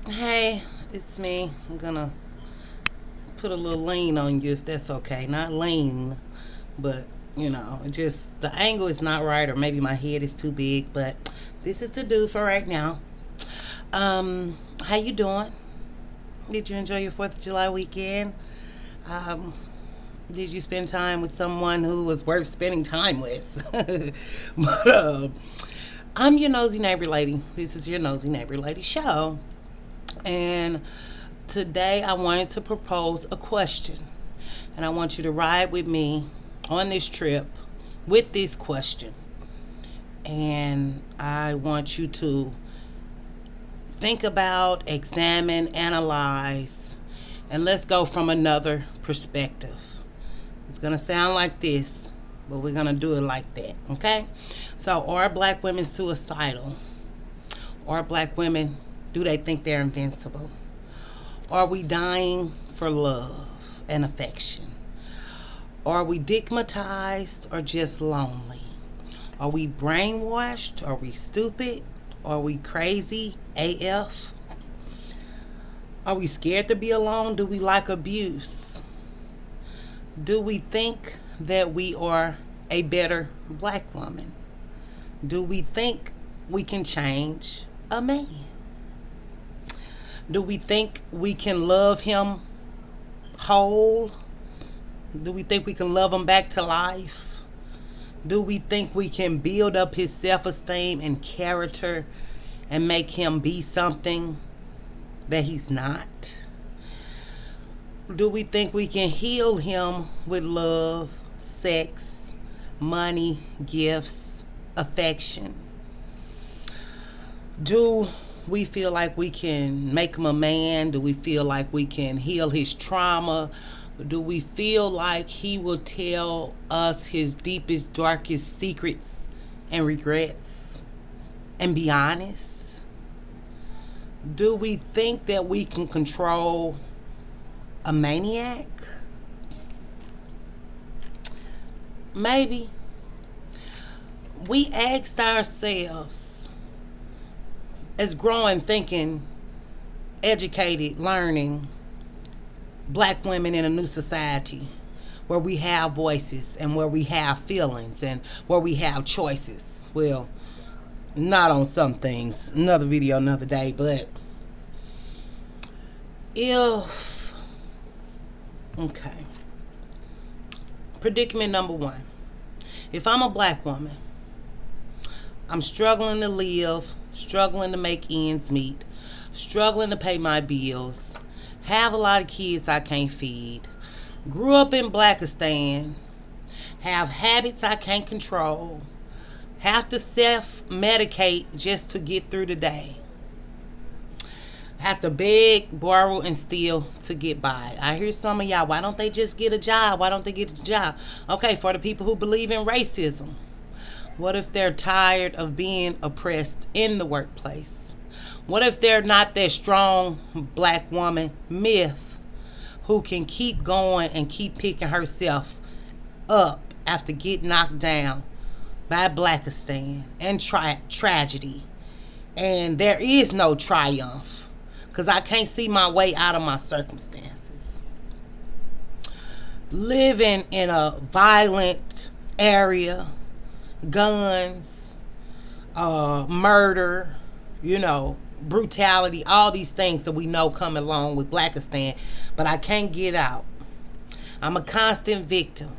Hey, it's me. I'm gonna put a little lean on you if that's okay. Not lean, but just the angle is not right, or maybe my head is too big. But this is the do for right now. How you doing? Did you enjoy your Fourth of July weekend? Um, did you spend time with someone who was worth spending time with? but I'm your nosy neighbor lady. This is your nosy neighbor lady show. And today I wanted to propose a question. And I want you to ride with me on this trip with this question. And I want you to think about, examine, analyze, and let's go from another perspective. It's going to sound like this, but we're going to do it like that, okay? So, are black women suicidal? Are black women, do they think they're invincible? Are we dying for love and affection? Are we stigmatized or just lonely? Are we brainwashed? Are we stupid? Are we crazy AF? Are we scared to be alone? Do we like abuse? Do we think that we are a better black woman? Do we think we can change a man? Do we think we can love him whole? Do we think we can love him back to life? Do we think we can build up his self-esteem and character and make him be something that he's not? Do we think we can heal him with love, sex, money, gifts, affection? Do we feel like we can make him a man? Do we feel like we can heal his trauma? Do we feel like he will tell us his deepest, darkest secrets and regrets and be honest? Do we think that we can control a maniac? Maybe. We asked ourselves, as growing, thinking, educated, learning, black women in a new society where we have voices and where we have feelings and where we have choices. Well, not on some things. Another video, another day. But if, okay. Predicament number one. If I'm a black woman, I'm struggling to live, struggling to make ends meet, struggling to pay my bills, have a lot of kids I can't feed, grew up in Blackistan, have habits I can't control, have to self-medicate just to get through the day, have to beg, borrow, and steal to get by. I hear some of y'all, why don't they just get a job? Why don't they get a job? Okay, for the people who believe in racism, what if they're tired of being oppressed in the workplace? What if they're not that strong black woman myth who can keep going and keep picking herself up after getting knocked down by Blackistan and tragedy? And there is no triumph because I can't see my way out of my circumstances. Living in a violent area, guns, murder, brutality, all these things that we know come along with Blackistan, but I can't get out. I'm a constant victim.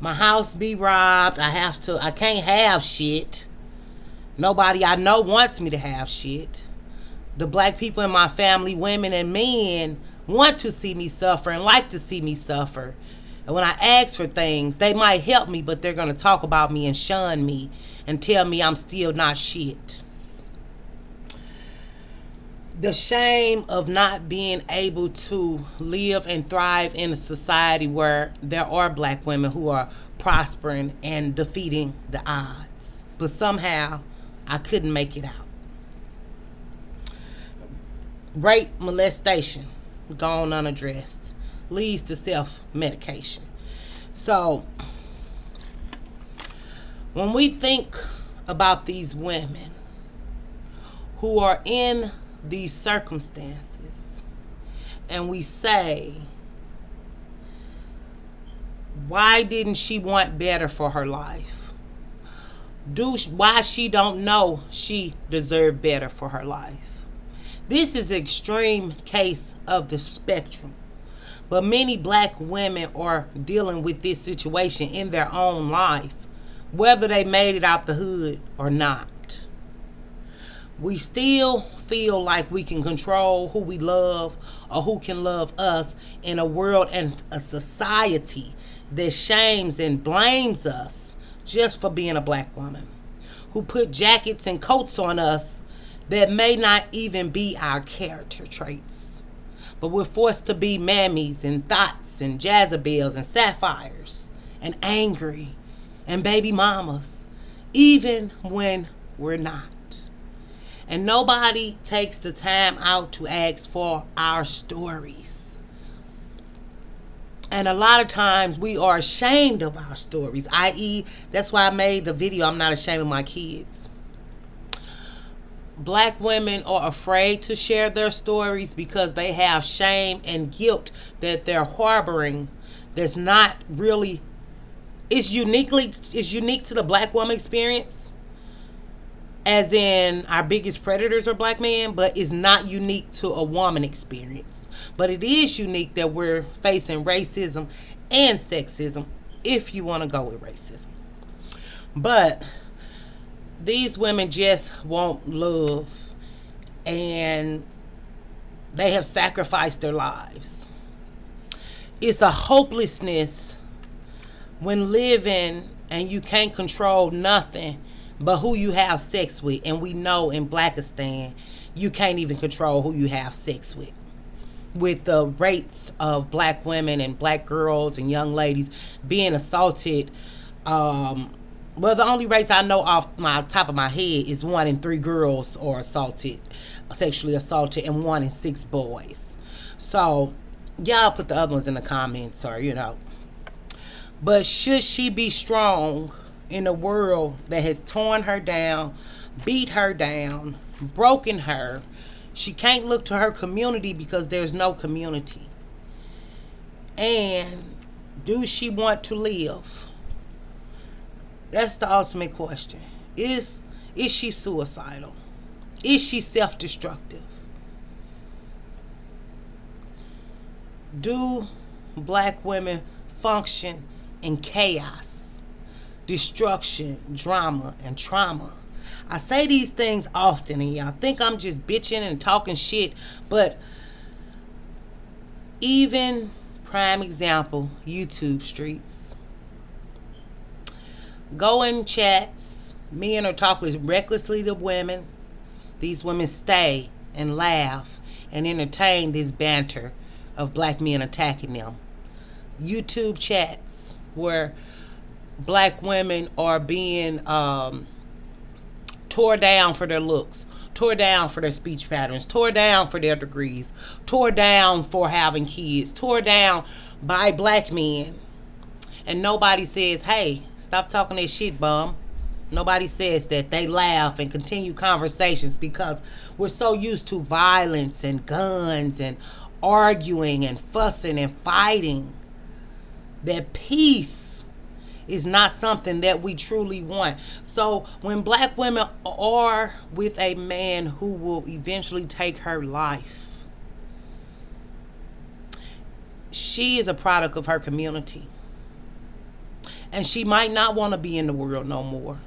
My house be robbed. I can't have shit. Nobody I know wants me to have shit. The black people in my family, women and men, want to see me suffer and like to see me suffer. And when I ask for things, they might help me, but they're going to talk about me and shun me and tell me I'm still not shit. The shame of not being able to live and thrive in a society where there are black women who are prospering and defeating the odds. But somehow, I couldn't make it out. Rape, molestation, gone unaddressed, leads to self-medication. So, when we think about these women who are in these circumstances and we say, why didn't she want better for her life? Why she don't know she deserved better for her life? This is an extreme case of the spectrum. But many black women are dealing with this situation in their own life, whether they made it out the hood or not. We still feel like we can control who we love or who can love us in a world and a society that shames and blames us just for being a black woman, who put jackets and coats on us that may not even be our character traits. But we're forced to be mammies and thoughts and Jezebels and sapphires and angry and baby mamas, even when we're not. And nobody takes the time out to ask for our stories. And a lot of times we are ashamed of our stories, i.e., that's why I made the video, I'm not ashamed of my kids. Black women are afraid to share their stories because they have shame and guilt that they're harboring that's not really, it's unique to the black woman experience, as in our biggest predators are black men, but it's not unique to a woman experience. But it is unique that we're facing racism and sexism, if you want to go with racism. But these women just want love, and they have sacrificed their lives. It's a hopelessness when living and you can't control nothing but who you have sex with. And we know in Blackistan, you can't even control who you have sex with. With the rates of black women and black girls and young ladies being assaulted, well, the only rates I know off my top of my head is 1 in 3 girls are assaulted, sexually assaulted, and 1 in 6 boys. So y'all put the other ones in the comments, or But should she be strong in a world that has torn her down, beat her down, broken her? She can't look to her community because there's no community. And do she want to live? That's the ultimate question. Is she suicidal? Is she self-destructive? Do black women function in chaos, destruction, drama, and trauma? I say these things often, and y'all think I'm just bitching and talking shit, but even prime example, YouTube streets. Go in chats, men are talking recklessly to women. These women stay and laugh and entertain this banter of black men attacking them. YouTube chats where black women are being tore down for their looks, tore down for their speech patterns, tore down for their degrees, tore down for having kids, tore down by black men. And nobody says, hey, stop talking that shit, bum. Nobody says that. They laugh and continue conversations because we're so used to violence and guns and arguing and fussing and fighting that peace is not something that we truly want. So when black women are with a man who will eventually take her life, she is a product of her community. And she might not want to be in the world no more.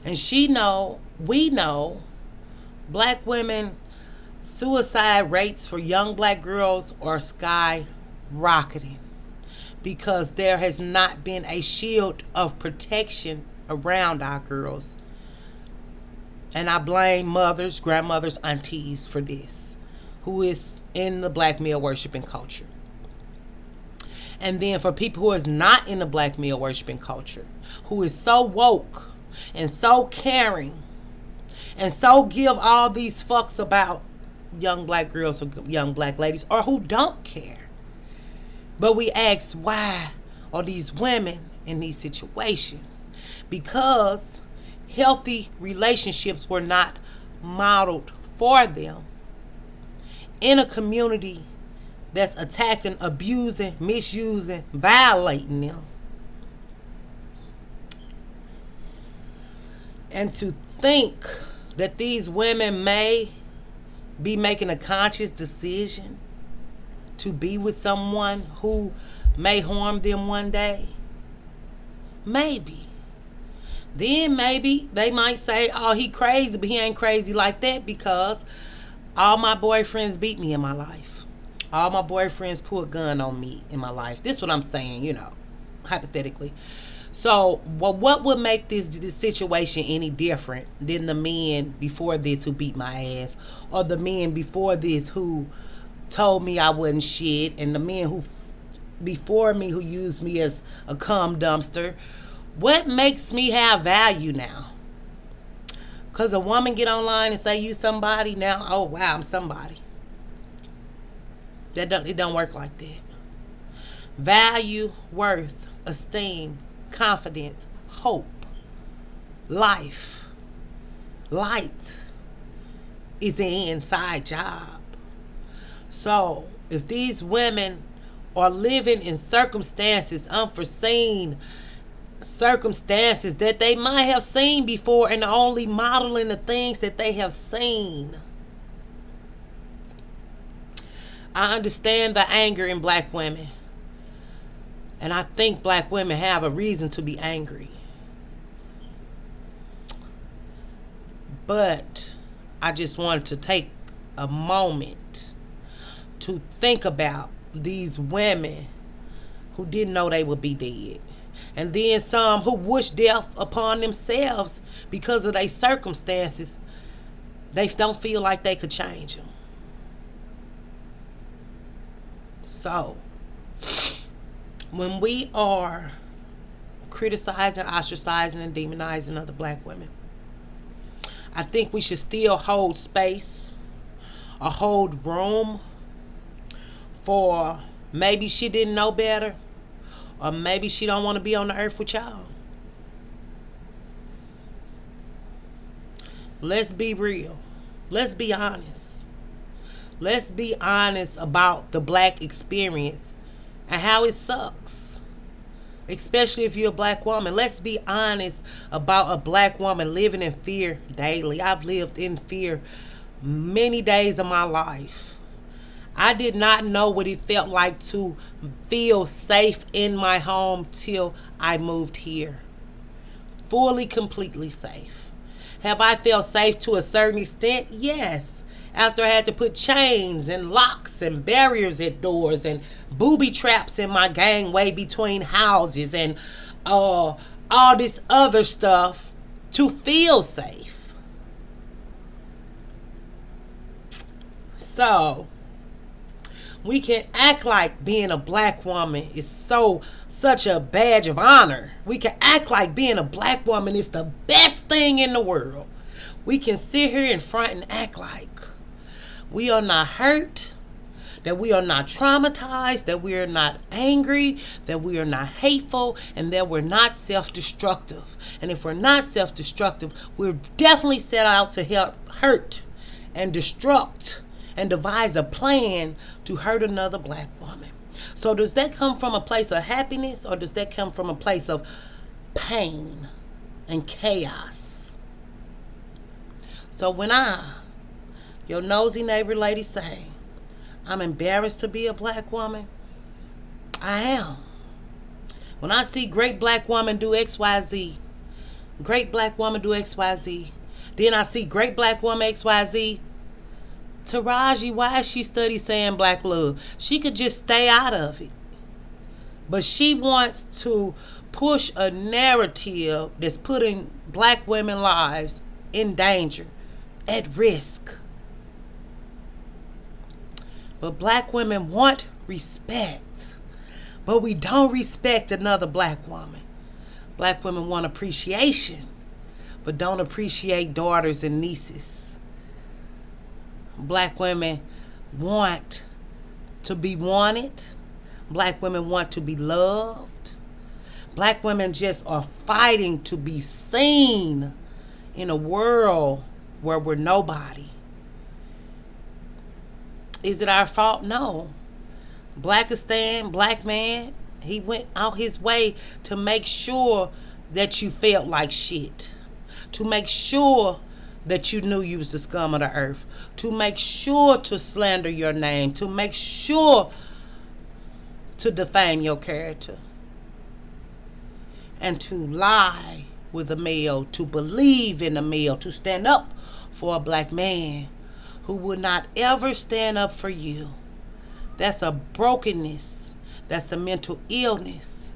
And we know, black women, suicide rates for young black girls are skyrocketing because there has not been a shield of protection around our girls. And I blame mothers, grandmothers, aunties for this, who is in the black male worshiping culture. And then for people who is not in the black male worshiping culture, who is so woke and so caring and so give all these fucks about young black girls or young black ladies, or who don't care. But we ask, why are these women in these situations? Because healthy relationships were not modeled for them in a community that's attacking, abusing, misusing, violating them. And to think that these women may be making a conscious decision to be with someone who may harm them one day. Maybe. Then maybe they might say, oh, he crazy, but he ain't crazy like that because all my boyfriends beat me in my life. All my boyfriends pull a gun on me in my life. This is what I'm saying, hypothetically. So, what would make this situation any different than the men before this who beat my ass, or the men before this who told me I wasn't shit, and the men who before me who used me as a cum dumpster? What makes me have value now? Because a woman get online and say you somebody now, oh wow, I'm somebody. It don't work like that. Value, worth, esteem, confidence, hope, life, light is an inside job. So if these women are living in circumstances, unforeseen circumstances that they might have seen before, and only modeling the things that they have seen, I understand the anger in black women. And I think black women have a reason to be angry. But I just wanted to take a moment to think about these women who didn't know they would be dead. And then some who wish death upon themselves because of their circumstances. They don't feel like they could change them. So, when we are criticizing, ostracizing, and demonizing other black women, I think we should still hold space or hold room for maybe she didn't know better, or maybe she don't want to be on the earth with y'all. Let's be real. Let's be honest. Let's be honest about the black experience and how it sucks, especially if you're a black woman. Let's be honest about a black woman living in fear daily. I've lived in fear many days of my life. I did not know what it felt like to feel safe in my home till I moved here. Fully, completely safe. Have I felt safe to a certain extent? Yes. After I had to put chains and locks and barriers at doors and booby traps in my gangway between houses and all this other stuff to feel safe. So, we can act like being a black woman is such a badge of honor. We can act like being a black woman is the best thing in the world. We can sit here in front and act like we are not hurt, that we are not traumatized, that we are not angry, that we are not hateful, and that we're not self-destructive. And if we're not self-destructive, we're definitely set out to help hurt and destruct and devise a plan to hurt another black woman. So does that come from a place of happiness, or does that come from a place of pain and chaos? So when your nosy neighbor lady, say, I'm embarrassed to be a black woman, I am. When I see great black woman do XYZ, great black woman do XYZ, then I see great black woman XYZ, Taraji, why is she study saying black love? She could just stay out of it. But she wants to push a narrative that's putting black women's lives in danger, at risk. But black women want respect. But we don't respect another black woman. Black women want appreciation, but don't appreciate daughters and nieces. Black women want to be wanted. Black women want to be loved. Black women just are fighting to be seen in a world where we're nobody. Is it our fault? No. Blackistan, black man, he went out his way to make sure that you felt like shit. To make sure that you knew you was the scum of the earth. To make sure to slander your name. To make sure to defame your character. And to lie with a male. To believe in a male. To stand up for a black man who would not ever stand up for you. That's a brokenness. That's a mental illness.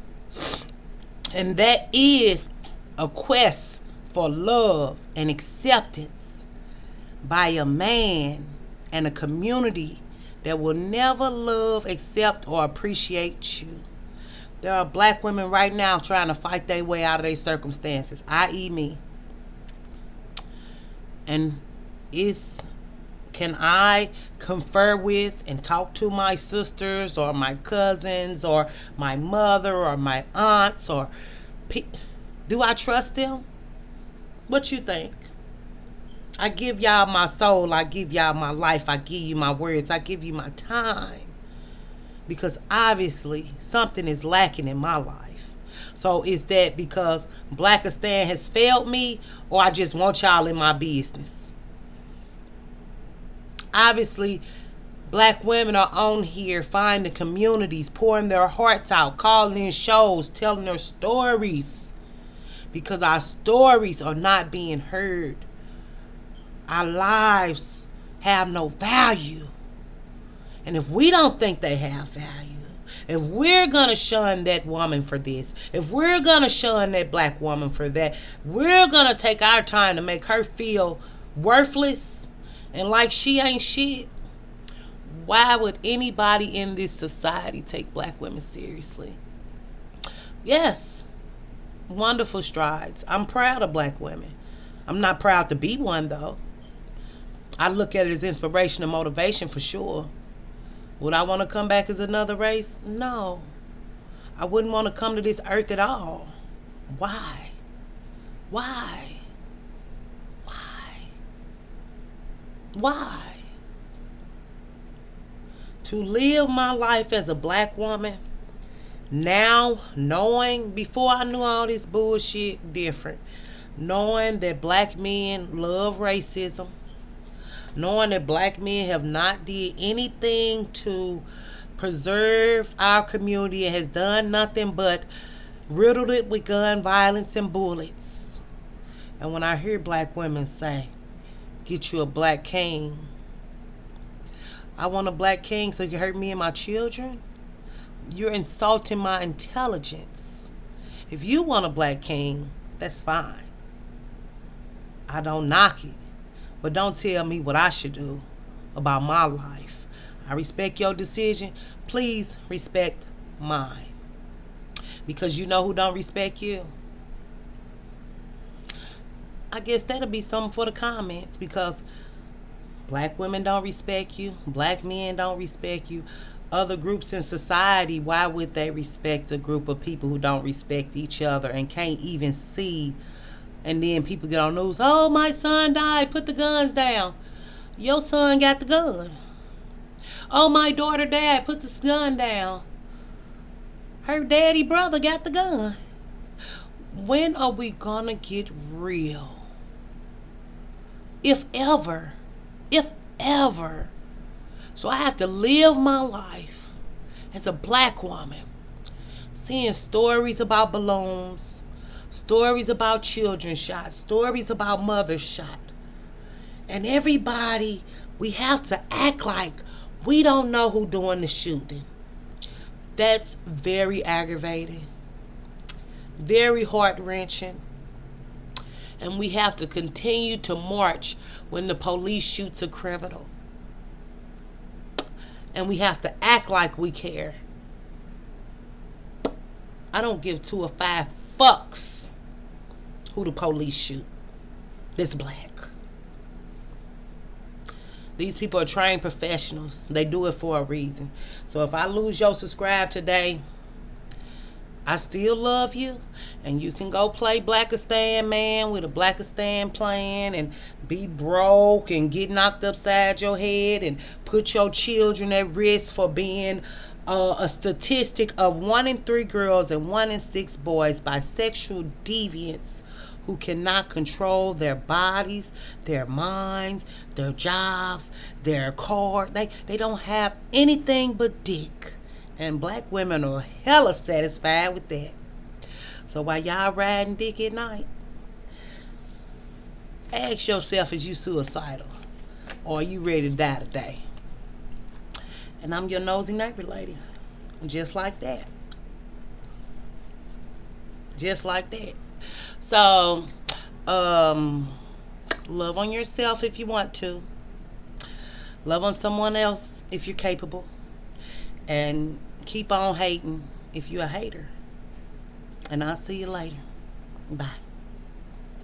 And that is a quest for love and acceptance by a man and a community that will never love, accept, or appreciate you. There are black women right now trying to fight their way out of their circumstances, i.e. me. And can I confer with and talk to my sisters or my cousins or my mother or my aunts or do I trust them? What you think? I give y'all my soul. I give y'all my life. I give you my words. I give you my time. Because obviously something is lacking in my life. So is that because Blackistan has failed me, or I just want y'all in my business? Obviously, black women are on here finding communities, pouring their hearts out, calling in shows, telling their stories. Because our stories are not being heard. Our lives have no value. And if we don't think they have value, if we're going to shun that woman for this, if we're going to shun that black woman for that, we're going to take our time to make her feel worthless and like she ain't shit, why would anybody in this society take black women seriously? Yes, wonderful strides. I'm proud of black women. I'm not proud to be one, though. I look at it as inspiration and motivation for sure. Would I want to come back as another race? No. I wouldn't want to come to this earth at all. Why? Why? Why? To live my life as a black woman, now knowing, before I knew all this bullshit different, knowing that black men love racism, knowing that black men have not did anything to preserve our community and has done nothing but riddled it with gun violence and bullets. And when I hear black women say, get you a black king, I want a black king so you can hurt me and my children? You're insulting my intelligence. If you want a black king, that's fine. I don't knock it. But don't tell me what I should do about my life. I respect your decision. Please respect mine. Because you know who don't respect you? I guess that'll be something for the comments, because black women don't respect you. Black men don't respect you. Other groups in society, why would they respect a group of people who don't respect each other and can't even see? And then people get on news, oh, my son died, put the guns down. Your son got the gun. Oh, my daughter died, put the gun down. Her daddy brother got the gun. When are we gonna get real? If ever. If ever. So I have to live my life as a black woman, seeing stories about balloons, stories about children shot, stories about mothers shot. And everybody, we have to act like we don't know who doing the shooting. That's very aggravating, very heart-wrenching. And we have to continue to march when the police shoots a criminal. And we have to act like we care. I don't give 2 or 5 fucks who the police shoot that's black. These people are trained professionals. They do it for a reason. So if I lose your subscribe today, I still love you, and you can go play Blackistan, man, with a Blackistan plan and be broke and get knocked upside your head and put your children at risk for being a statistic of 1 in 3 girls and 1 in 6 boys bisexual deviants who cannot control their bodies, their minds, their jobs, their car. They don't have anything but dick. And black women are hella satisfied with that. So while y'all riding dick at night, ask yourself, is you suicidal? Or are you ready to die today? And I'm your nosy neighbor lady. Just like that. Just like that. So, love on yourself if you want to. Love on someone else if you're capable. And keep on hating if you're a hater. And I'll see you later. Bye.